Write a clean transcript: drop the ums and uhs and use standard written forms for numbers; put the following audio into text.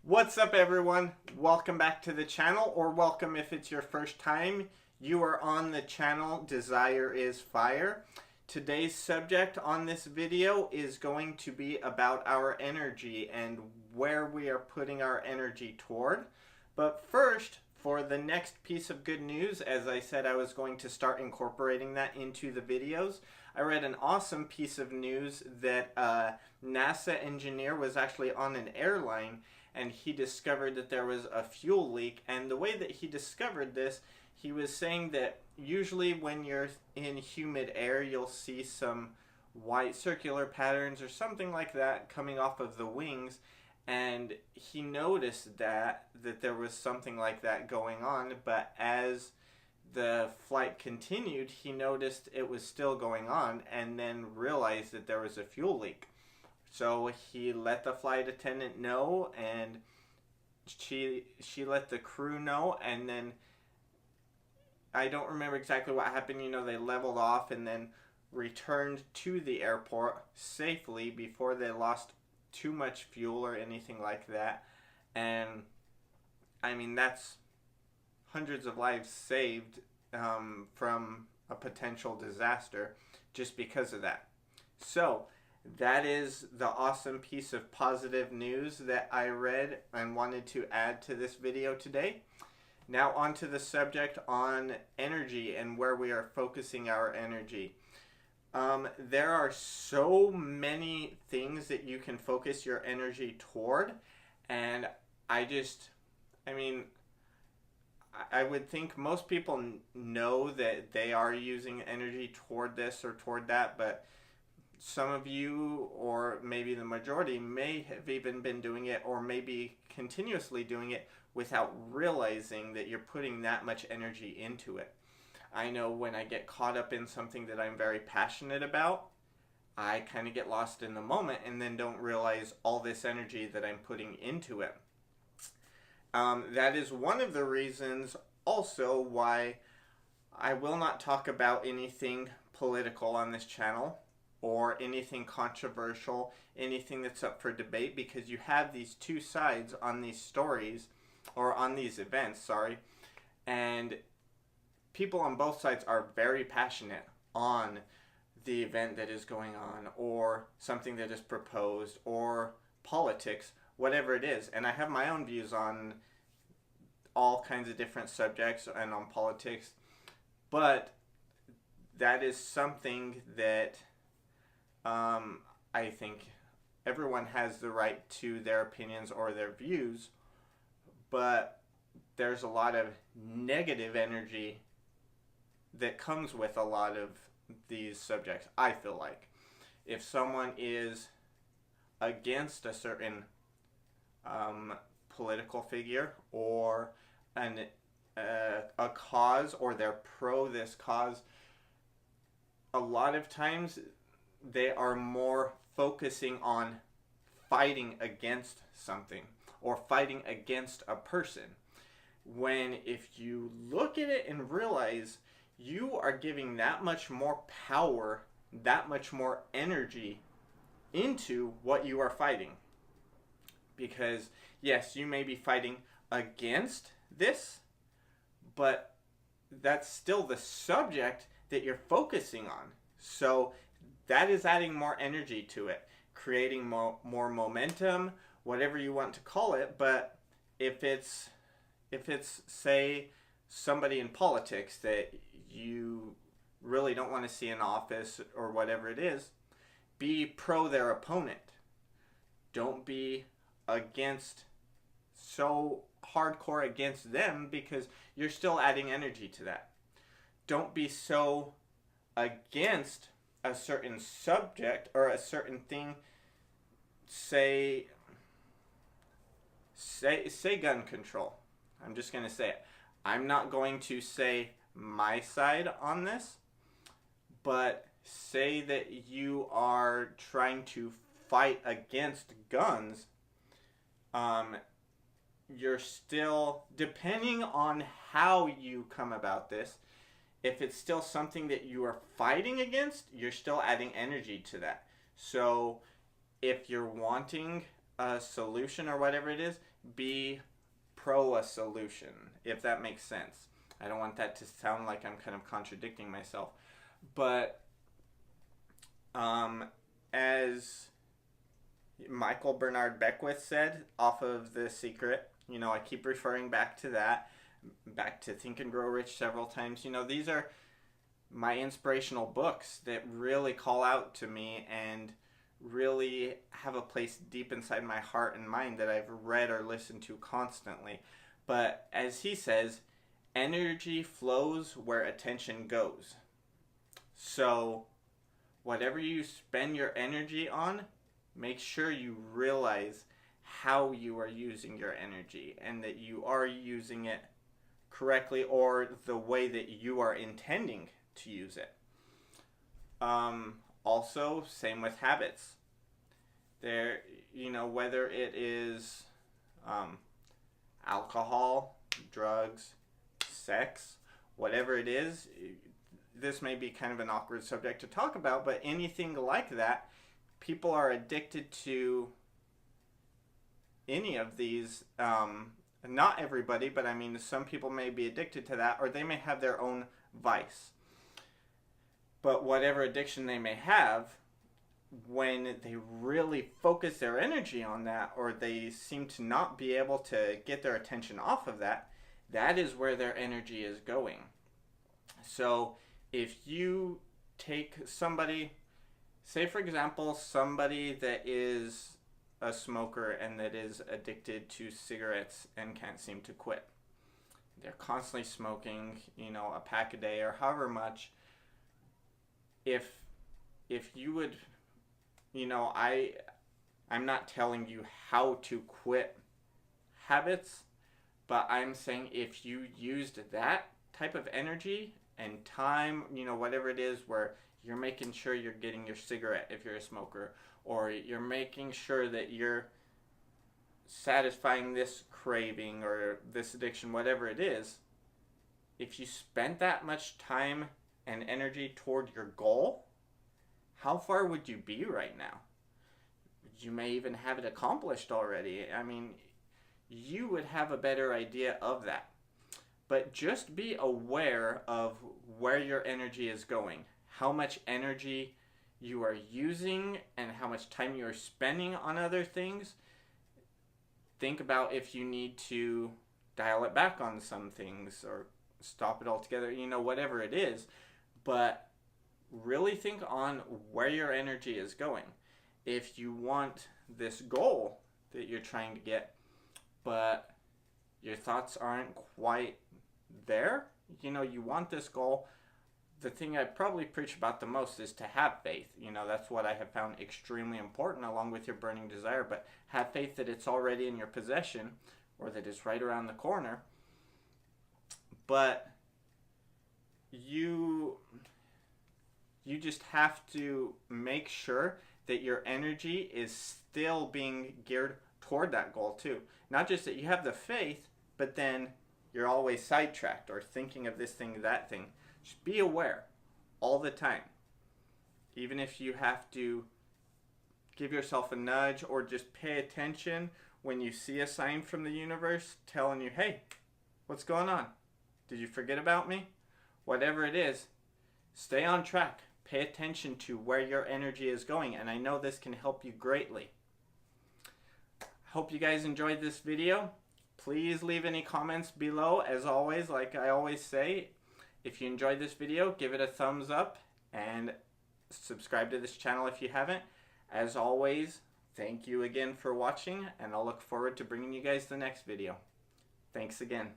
What's up, everyone? Welcome back to the channel, or welcome if it's your first time. You are on the channel Desire is Fire. Today's subject on this video is going to be about our energy and where we are putting our energy toward. But first, for the next piece of good news, as I said I was going to start incorporating that into the videos, I read an awesome piece of news that a NASA engineer was actually on an airline and he discovered that there was a fuel leak. And the way that he discovered this, he was saying that usually when you're in humid air, you'll see some white circular patterns or something like that coming off of the wings. And he noticed that there was something like that going on, but as the flight continued, he noticed it was still going on and then realized that there was a fuel leak. So he let the flight attendant know, and she let the crew know, and then I don't remember exactly what happened. You know, they leveled off and then returned to the airport safely before they lost too much fuel or anything like that. And I mean, that's hundreds of lives saved from a potential disaster just because of that. So that is the awesome piece of positive news that I read and wanted to add to this video today. Now on to the subject on energy and where we are focusing our energy. There are so many things that you can focus your energy toward, and I mean, I would think most people know that they are using energy toward this or toward that, but some of you, or maybe the majority, may have even been doing it or maybe continuously doing it without realizing that you're putting that much energy into it. I know when I get caught up in something that I'm very passionate about, I kind of get lost in the moment and then don't realize all this energy that I'm putting into it. That is one of the reasons also why I will not talk about anything political on this channel or anything controversial, anything that's up for debate, because you have these two sides on these stories, or on these events, sorry, and people on both sides are very passionate on the event that is going on, or something that is proposed, or politics, whatever it is. And I have my own views on all kinds of different subjects and on politics, but that is something that I think everyone has the right to their opinions or their views, but there's a lot of negative energy that comes with a lot of these subjects. I feel like if someone is against a certain political figure or a cause, or they're pro this cause, a lot of times they are more focusing on fighting against something or fighting against a person. When if you look at it and realize you are giving that much more power, that much more energy into what you are fighting. Because yes, you may be fighting against this, but that's still the subject that you're focusing on. So that is adding more energy to it, creating more momentum, whatever you want to call it. But if it's say somebody in politics that you really don't want to see in office or whatever it is, be pro their opponent. Don't be against, so hardcore against them, because you're still adding energy to that. Don't be so against a certain subject or a certain thing. Say gun control. I'm just going to say it. I'm not going to say my side on this, but say that you are trying to fight against guns. You're still, depending on how you come about this, if it's still something that you are fighting against, you're still adding energy to that. So if you're wanting a solution or whatever it is, be pro a solution, if that makes sense. I don't want that to sound like I'm kind of contradicting myself. But as Michael Bernard Beckwith said off of The Secret, I keep referring back to that, back to Think and Grow Rich several times. These are my inspirational books that really call out to me and really have a place deep inside my heart and mind that I've read or listened to constantly. But as he says, energy flows where attention goes. So whatever you spend your energy on, make sure you realize how you are using your energy and that you are using it correctly or the way that you are intending to use it. Also, same with habits. There, whether it is alcohol, drugs, sex, whatever it is, this may be kind of an awkward subject to talk about, but anything like that, people are addicted to any of these. Not everybody, but I mean, some people may be addicted to that, or they may have their own vice. But whatever addiction they may have, when they really focus their energy on that, or they seem to not be able to get their attention off of that, that is where their energy is going. So if you take somebody, say for example, somebody that is a smoker and that is addicted to cigarettes and can't seem to quit. They're constantly smoking, a pack a day or however much. If you would, I'm not telling you how to quit habits, but I'm saying if you used that type of energy and time, whatever it is, where you're making sure you're getting your cigarette if you're a smoker, or you're making sure that you're satisfying this craving or this addiction, whatever it is, if you spent that much time and energy toward your goal, how far would you be right now? You may even have it accomplished already. I mean, you would have a better idea of that. But just be aware of where your energy is going, how much energy you are using, and how much time you are spending on other things. Think about if you need to dial it back on some things or stop it altogether, whatever it is. But really think on where your energy is going. If you want this goal that you're trying to get, but your thoughts aren't quite there, you want this goal, the thing I probably preach about the most is to have faith. That's what I have found extremely important along with your burning desire, but have faith that it's already in your possession or that it's right around the corner. But you just have to make sure that your energy is still being geared toward that goal too. Not just that you have the faith, but then you're always sidetracked or thinking of this thing, that thing. Just be aware all the time. Even if you have to give yourself a nudge or just pay attention when you see a sign from the universe telling you, hey, what's going on? Did you forget about me? Whatever it is, stay on track. Pay attention to where your energy is going, and I know this can help you greatly. Hope you guys enjoyed this video. Please leave any comments below. As always, like I always say, if you enjoyed this video, give it a thumbs up and subscribe to this channel if you haven't. As always, thank you again for watching, and I'll look forward to bringing you guys the next video. Thanks again.